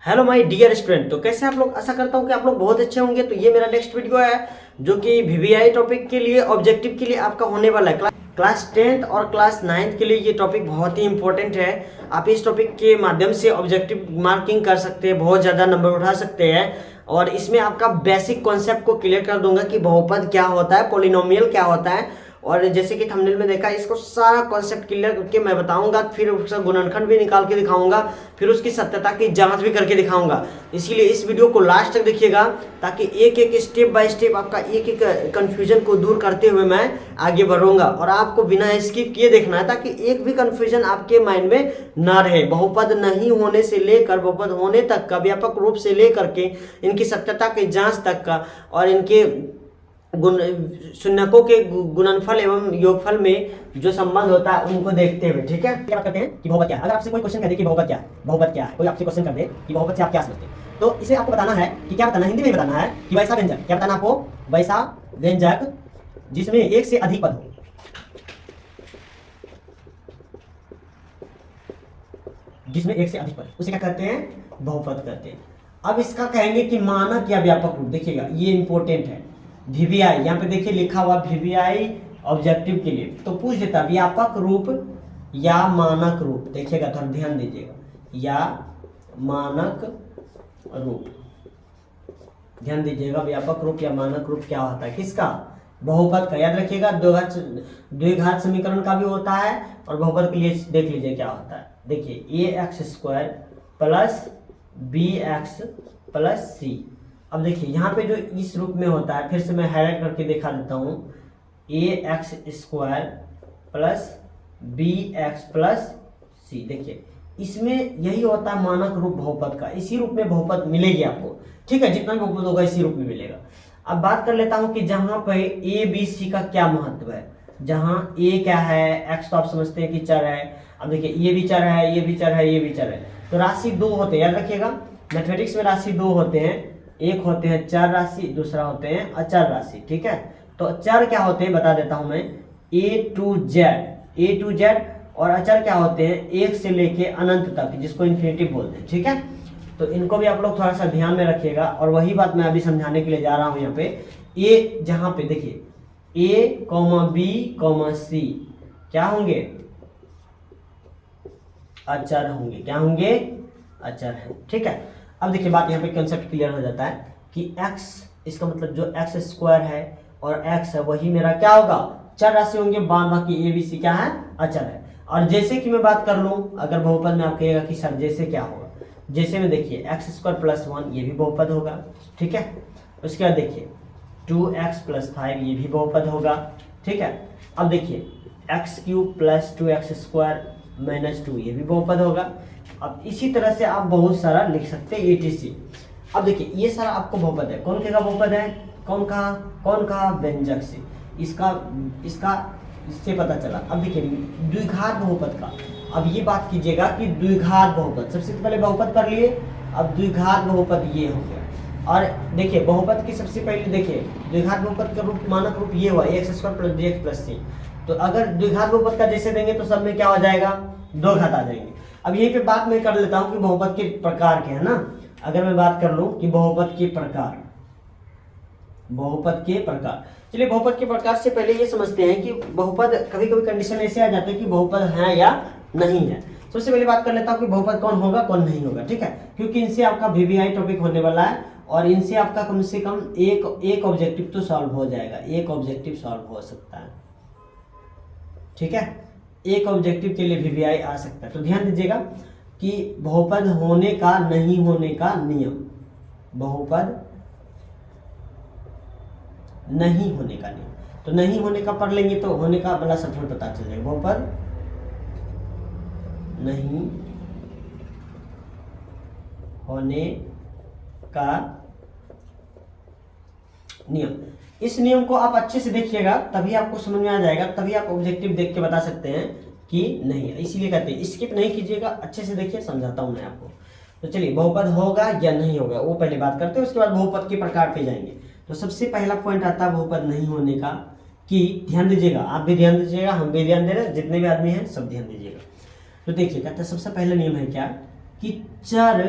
Hello my dear student. तो कैसे आप लोग, आशा करता हूँ कि आप लोग बहुत अच्छे होंगे। तो ये मेरा नेक्स्ट वीडियो है जो कि वीवीआई टॉपिक के लिए, ऑब्जेक्टिव के लिए आपका होने वाला है। क्लास 10th और क्लास 9th के लिए ये टॉपिक बहुत ही इंपॉर्टेंट है। आप इस टॉपिक के माध्यम से ऑब्जेक्टिव मार्किंग कर सकते हैं, बहुत ज़्यादा नंबर उठा सकते हैं। और इसमें आपका बेसिक कॉन्सेप्ट को क्लियर कर दूंगा कि बहुपद क्या होता है, पॉलिनोमियल क्या होता है। और जैसे कि थंबनेल में देखा, इसको सारा कॉन्सेप्ट क्लियर करके मैं बताऊंगा, फिर उसका गुणनखंड भी निकाल के दिखाऊंगा, फिर उसकी सत्यता की जांच भी करके दिखाऊंगा। इसीलिए इस वीडियो को लास्ट तक देखिएगा, ताकि एक एक स्टेप बाय स्टेप आपका एक एक कन्फ्यूजन को दूर करते हुए मैं आगे बढ़ूंगा। और आपको बिना स्किप किए देखना है, ताकि एक भी कन्फ्यूजन आपके माइंड में ना रहे। बहुपद नहीं होने से लेकर बहुपद होने तक का, व्यापक रूप से लेकर के इनकी सत्यता की जांच तक का, और इनके गुण शून्यकों के गुणनफल एवं योगफल में जो संबंध होता है उनको देखते हुए, ठीक है। क्या बात करते हैं कि बहुपद क्या है। अगर आपसे कोई क्वेश्चन कर दे कि बहुपद क्या है, बहुपद क्या है, कोई आपसे क्वेश्चन कर दे कि बहुपद से आप क्या समझते हैं, तो इसे आपको बताना है कि क्या बताना है, हिंदी में बताना है कि वैसा व्यंजक, क्या बताना आपको, वैसा व्यंजक जिसमें एक से अधिक पद हो, जिसमें एक से अधिक पद, उसे क्या कहते हैं, बहुपद कहते हैं। अब इसका कहेंगे कि मानक या व्यापक रूप। देखिएगा ये इंपॉर्टेंट है। वीवीआई यहाँ पे देखिए लिखा हुआ, वीवीआई ऑब्जेक्टिव के लिए तो पूछ देता व्यापक रूप या मानक रूप। देखिएगा, थोड़ा ध्यान दीजिएगा, या मानक रूप, ध्यान दीजिएगा। व्यापक रूप या मानक रूप क्या होता है, किसका, बहुपद का। याद रखिएगा, द्विघात समीकरण का भी होता है, और बहुपद के लिए देख लीजिए क्या होता है। देखिए ax² plus bx plus c। अब देखिए यहाँ पे जो इस रूप में होता है, फिर से मैं हाईलाइट करके दिखा देता हूँ, ax² plus bx plus c। देखिए इसमें यही होता है मानक रूप बहुपद का। इसी रूप में बहुपद मिलेगी आपको, ठीक है। जितना भी बहुपद होगा इसी रूप में मिलेगा। अब बात कर लेता हूँ कि जहाँ पे a b c का क्या महत्व है। जहाँ a क्या है, x तो आप समझते हैं कि चर है। अब देखिए ये भी चर है, ये भी चर है, ये भी चर है, तो राशि दो होते हैं। याद रखिएगा, मैथमेटिक्स में राशि दो होते हैं, एक होते हैं चर राशि, दूसरा होते हैं अचर राशि, ठीक है। तो चर क्या होते हैं बता देता हूं मैं, a to z, और अचर क्या होते हैं, एक से लेके अनंत तक, जिसको इन्फिनिटी बोलते हैं, ठीक है। तो इनको भी आप लोग थोड़ा सा ध्यान में रखिएगा। और वही बात मैं अभी समझाने के लिए जा रहा हूं। यहाँ पे a, जहां पे देखिए a, b, c क्या होंगे, अचर होंगे। क्या होंगे, अचर है, ठीक है। अब देखिए बात यहाँ पे कंसेप्ट क्लियर हो जाता है कि x, इसका मतलब जो x² है और x है वही मेरा क्या होगा, चर राशि होंगे। बाकी a b c क्या है, अचर है। और जैसे कि मैं बात कर लूं, अगर बहुपद में आप कहिएगा कि सर जैसे क्या होगा, जैसे में देखिए x² प्लस 1 ये भी बहुपद होगा, ठीक है। उसके बाद देखिए 2x प्लस 5 ये भी बहुपद होगा, ठीक है। अब देखिए x³ प्लस 2x² माइनस 2 ये भी बहुपद होगा। अब इसी तरह से आप बहुत सारा लिख सकते हैं etc। अब देखिए ये सारा आपको बहुपद है। कौन का बहुपद है, कौन का व्यंजक से, इसका इससे पता चला। अब देखिए द्विघात बहुपद का, अब ये बात कीजिएगा कि द्विघात बहुपद, सबसे पहले बहुपद कर लिए, अब द्विघात बहुपद ये हो गया। और देखिए बहुपद की सबसे पहले देखिए द्विघात बहुपद का रूप, मानक रूप ये हुआ ax² plus bx plus c। तो अगर द्विघात बहुपद का जैसे देंगे तो सब में क्या हो जाएगा, दो घात आ जाएंगे। अब यहीं पे बात मैं कर लेता हूं कि बहुपद के प्रकार के, है ना। अगर मैं बात कर लूं कि बहुपद के प्रकार, बहुपद के प्रकार, चलिए बहुपद के प्रकार से पहले ये समझते हैं कि बहुपद कभी कभी कंडीशन ऐसे आ जाते हैं कि बहुपद है या नहीं है। सबसे पहले बात कर लेता हूं कि बहुपद कौन होगा कौन नहीं होगा, ठीक है। क्योंकि इनसे आपका वीवीआई टॉपिक होने वाला है, और इनसे आपका कम से कम एक ऑब्जेक्टिव तो सॉल्व हो जाएगा, एक ऑब्जेक्टिव सॉल्व हो सकता है, ठीक है। एक ऑब्जेक्टिव के लिए वीवीआई आ सकता है। तो ध्यान दीजिएगा कि बहुपद होने का नहीं होने का नियम, बहुपद नहीं होने का नियम। तो नहीं होने का पढ़ लेंगे तो होने का बड़ा सफल पता चल जाएगा। बहुपद नहीं होने का नियम, इस नियम को आप अच्छे से देखिएगा, तभी आपको समझ में आ जाएगा, तभी आप ऑब्जेक्टिव देख के बता सकते हैं कि नहीं है। इसीलिए कहते हैं स्किप नहीं कीजिएगा, अच्छे से देखिए, समझाता हूं मैं आपको। तो चलिए बहुपद होगा या नहीं होगा वो पहले बात करते हैं, उसके बाद बहुपद के प्रकार पे जाएंगे। तो सबसे पहला पॉइंट आता है बहुपद नहीं होने का, कि ध्यान दीजिएगा, आप भी ध्यान दीजिएगा, हम भी ध्यान दे रहे हैं, जितने भी आदमी हैं सब ध्यान दीजिएगा। तो देखिए कहते हैं सबसे पहला नियम है क्या, कि चर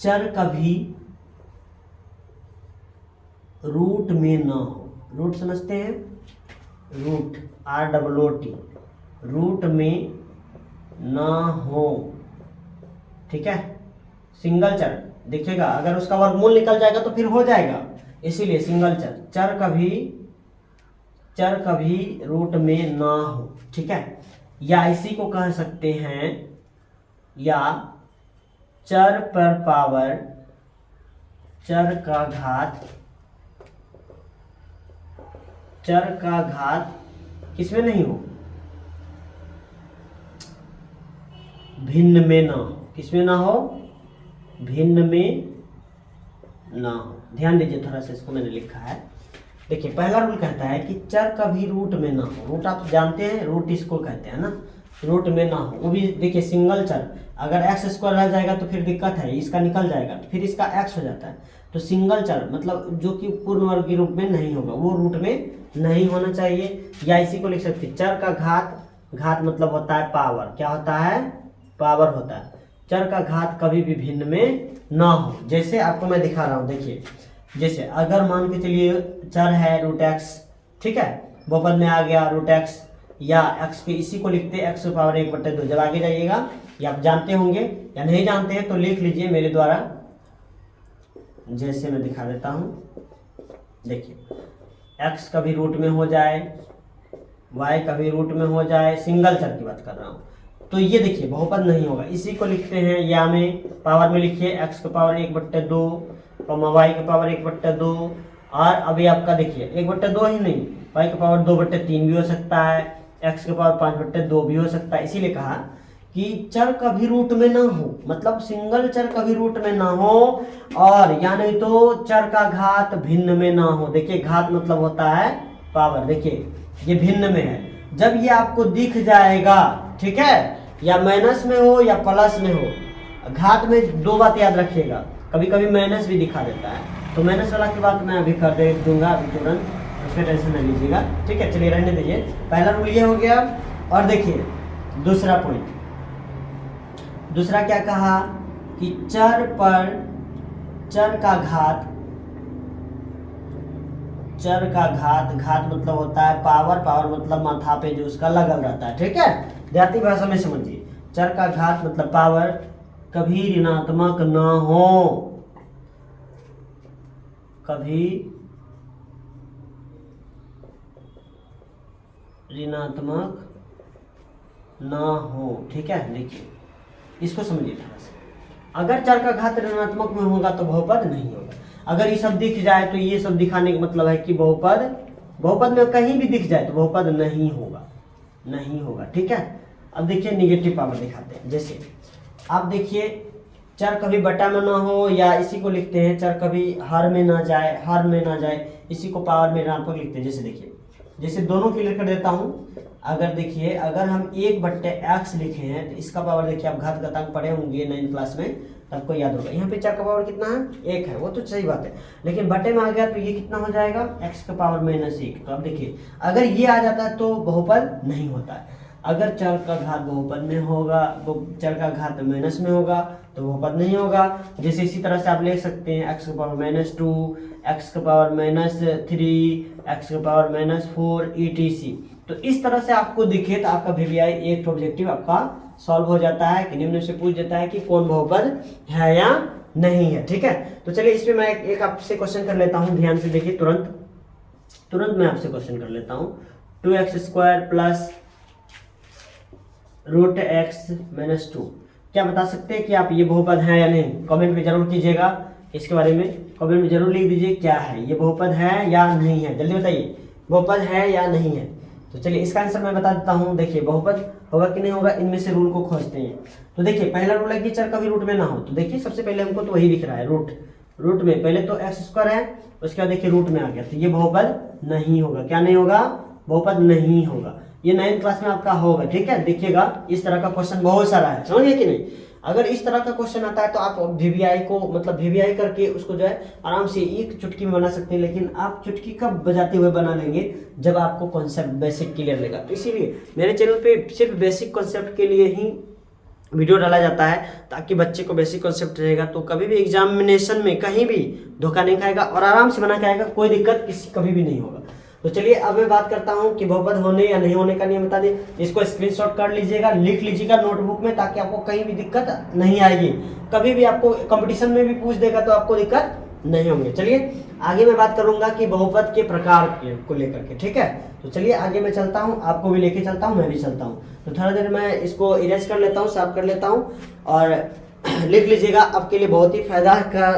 चर कभी रूट में ना हो। रूट समझते हैं, रूट ROOT, रूट में ना हो, ठीक है। सिंगल चर देखिएगा, अगर उसका वर्गमूल निकल जाएगा तो फिर हो जाएगा, इसीलिए सिंगल चर, चर कभी रूट में ना हो, ठीक है। या इसी को कह सकते हैं, या चर पर पावर, चर का घात किसमें नहीं हो, भिन्न में ना हो। किसमें ना हो, भिन्न में ना हो। ध्यान दीजिए थोड़ा सा, इसको मैंने लिखा है। देखिए पहला रूल कहता है कि चर कभी रूट में ना हो। रूट आप जानते हैं, रूट इसको कहते हैं ना, रूट में ना हो। वो भी देखिए सिंगल चर, अगर x² रह जाएगा तो फिर दिक्कत है, इसका निकल जाएगा तो फिर इसका x हो जाता है। तो सिंगल चर मतलब जो कि पूर्ण वर्ग के रूप में नहीं होगा, वो रूट में नहीं होना चाहिए। या इसी को लिख सकते हैं, चर का घात मतलब होता है पावर। क्या होता है, पावर होता है। चर का घात कभी भी भिन्न में ना हो। जैसे आपको मैं दिखा रहा हूँ, देखिए जैसे अगर मान के चलिए चर है √x, ठीक है, बहुपद में आ गया √x, या x के इसी को लिखते हैं x⁴1/2। जब आगे जाइएगा, ये आप जानते होंगे या नहीं जानते हैं तो लिख लीजिए मेरे द्वारा, जैसे मैं दिखा देता हूँ। देखिए x कभी रूट में हो जाए, y कभी रूट में हो जाए, सिंगल चर की बात कर रहा हूँ, तो ये देखिए बहुपद नहीं होगा। इसी को लिखते हैं, या में पावर में लिखिए x⁴1/2, y⁴1/2। और अभी आपका देखिए 1/2 ही नहीं, y⁴2/3 भी हो सकता है, x⁴5/2 भी हो सकता है। इसीलिए कहा कि चर कभी रूट में ना हो, मतलब सिंगल चर कभी रूट में ना हो, और या नहीं तो चर का घात भिन्न में ना हो। देखिए घात मतलब होता है पावर, देखिए ये भिन्न में है। जब ये आपको दिख जाएगा, ठीक है, या माइनस में हो या प्लस में हो, घात में दो बात याद रखिएगा, कभी कभी माइनस भी दिखा देता है, तो माइनस वाला की बात मैं अभी कर दे दूंगा अभी तुरंत, उसमें टेंशन नहीं लीजिएगा, ठीक है। चलिए रहने दीजिए, पहला रूल ये हो गया। और देखिए दूसरा पॉइंट, दूसरा क्या कहा कि चर पर चर का घात मतलब होता है पावर, पावर मतलब माथा पे जो उसका लगल रहता है, ठीक है। देहाती भाषा में समझिए, चर का घात मतलब पावर कभी ऋणात्मक ना हो, कभी ऋणात्मक ना हो, ठीक है। देखिए इसको समझिए थोड़ा सा, अगर चर का घात ऋणात्मक में होगा तो बहुपद नहीं होगा। अगर ये सब दिख जाए तो ये सब दिखाने का मतलब है कि बहुपद में कहीं भी दिख जाए तो बहुपद नहीं होगा, ठीक है। अब देखिए निगेटिव पावर दिखाते हैं। जैसे आप देखिए चर कभी बटा में ना हो, या इसी को लिखते हैं चर कभी हर में ना जाए, इसी को पावर में ऋणात्मक लिखते हैं। जैसे देखिए, जैसे दोनों क्लियर कर देता हूँ। अगर देखिए, अगर हम 1/x लिखे हैं तो इसका पावर देखिए, आप घात घातांक पढ़े होंगे 9th क्लास में, तो आपको याद होगा। यहाँ पे चर का पावर कितना है, 1 है, वो तो सही बात है, लेकिन बटे में आ गया तो ये कितना हो जाएगा, x⁻⁻1। तो अब देखिए अगर ये आ जाता है तो बहुपद नहीं होता है। अगर चर का घात बहुपद में होगा, चर का घात माइनस में होगा तो बहुपद नहीं होगा। जैसे इसी तरह से आप लिख सकते हैं x⁻2, x⁻3, x⁻4 etc। तो इस तरह से आपको दिखे तो आपका VBI एक ऑब्जेक्टिव आपका सॉल्व हो जाता है कि निम्न से पूछ देता है कि कौन बहुपद है या नहीं है, ठीक है। तो चलिए इसमें मैं एक आपसे क्वेश्चन कर लेता हूं, ध्यान से देखिए, तुरंत मैं आपसे क्वेश्चन कर लेता हूं। 2x² प्लस √x-2, क्या बता सकते हैं कि आप ये बहुपद है या नहीं? कमेंट में जरूर कीजिएगा, इसके बारे में कमेंट में जरूर लिख दीजिए क्या है, ये बहुपद है या नहीं है, जल्दी बताइए बहुपद है या नहीं है। तो चलिए इसका आंसर मैं बता देता हूँ। देखिए बहुपद होगा कि नहीं होगा, इनमें से रूल को खोजते हैं। तो देखिए पहला रूल है कि चर कभी रूट में ना हो। तो देखिए सबसे पहले हमको तो वही दिख रहा है, रूट में पहले तो x² है, उसके बाद देखिए रूट में आ गया, तो ये बहुपद नहीं होगा। क्या नहीं होगा? बहुपद नहीं होगा। ये 9th क्लास में आपका होगा, ठीक है। देखिएगा इस तरह का क्वेश्चन बहुत सारा है, समझिए कि नहीं। अगर इस तरह का क्वेश्चन आता है तो आप VBI को मतलब VBI करके उसको जो है आराम से एक चुटकी में बना सकते हैं। लेकिन आप चुटकी कब बजाते हुए बना लेंगे? जब आपको कॉन्सेप्ट बेसिक क्लियर रहेगा। तो इसीलिए मेरे चैनल पे सिर्फ बेसिक कॉन्सेप्ट के लिए ही वीडियो डाला जाता है ताकि बच्चे को बेसिक कॉन्सेप्ट रहेगा, तो कभी भी एग्जामिनेशन में कहीं भी धोखा नहीं खाएगा और आराम से बना के आएगा, कोई दिक्कत किसी कभी भी नहीं होगा। तो चलिए अब मैं बात करता हूँ कि बहुपद होने या नहीं होने का नियम बता दें। इसको स्क्रीनशॉट कर लीजिएगा, लिख लीजिएगा नोटबुक में, ताकि आपको कहीं भी दिक्कत नहीं आएगी। कभी भी आपको कंपटीशन में भी पूछ देगा तो आपको दिक्कत नहीं होंगे। चलिए आगे मैं बात करूंगा कि बहुपद के प्रकार को लेकर के, ठीक है। तो चलिए आगे मैं चलता हूँ, आपको भी लेके चलता हूँ, मैं भी चलता हूँ। तो थोड़ा देर मैं इसको इरेज कर लेता हूँ, साफ कर लेता हूँ और लिख लीजिएगा, आपके लिए बहुत ही फायदा का